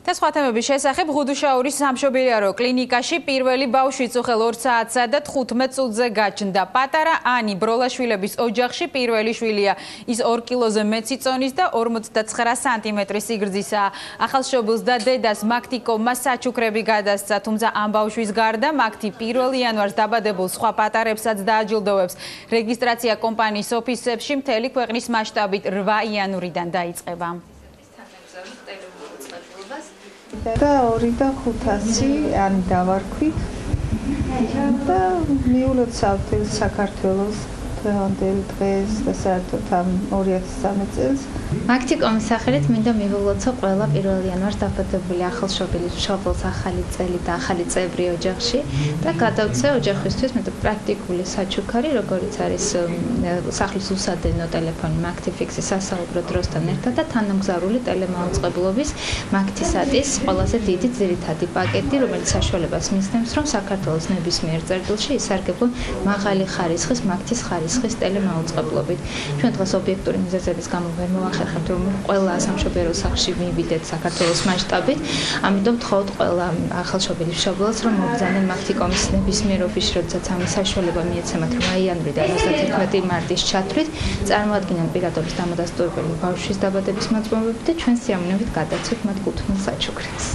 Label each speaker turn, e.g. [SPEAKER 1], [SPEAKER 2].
[SPEAKER 1] და სხვა თემების შესახებ ღუდუშაურის სამშობიარო კლინიკაში პირველი ბავშვი წუხელ 2 საათსა და 15 წუთზე გაჩნდა. პატარა ანი ბროლაშვილების ოჯახში პირველი შვილია. ის 2 კილოზე მეტი წონის და 59 სანტიმეტრის სიგრძისაა. ახალშობილს და დედას მაგთიკომმა საჩუქრები გადასცა, თუმცა ამ ბავშვის გარდა მაგთი 1 იანვარს დაბადებულ სხვა პატარებსაც დააჯილდოვებს. რეგისტრაცია კომპანიის ოფისებში მთელი ქვეყნის მასშტაბით 8 იანვრიდან დაიწყება.
[SPEAKER 2] და 2 და 500 ანი დავარქვით და მიულოცავთ საქართველოს დღევანდელ დღეს და საერთოდ ამ 2013 წელს.
[SPEAKER 3] მაგთიკომის სახელით მინდა მივულოცო ყველა 1 იანვარს დაბადებული ახალშობილის მშობელს ახალი წელი და ახალი წევრი ოჯახში და გადავცე ოჯახისთვის მეტად პრაქტიკული საჩუქარი, როგორიც არის სახლის უსადენო ტელეფონი მაგთიფიქსი სასაუბრო დროსთან ერთად და თანამგზავრული ტელემაუწყებლობის მაგთისატის ყველაზე დიდი ძირითადი პაკეტი, რომელიც საშუალებას მისცემს, რომ საქართველოს ნებისმიერ წერტილში ისარგებლონ მაღალი ხარისხის მაგთის ხარისხის ტელემაუწყებლობით. ჩვენ დღეს ობიექტური მიზეზების გამო ვერ მოვახერხებთ, რომ ყველა სამშობიარო სახლში მივიდეთ საქართველოს მასშტაბით, ამიტომ ვთხოვთ ყველა ახალშობილის მშობელს, რომ მობრძანენ მაგთიკომის ნებისმიერ ოფისში, როდესაც ამის საშუალება მიეცემათ 8 იანვრიდან 31 მარტის ჩათვლით, წარმოადგინონ პირადობის დამადასტურებელი ბავშვის დაბადების მოწმობები და ჩვენ სიამოვნებით გადაცვით მათ 5 საჩუქრებს.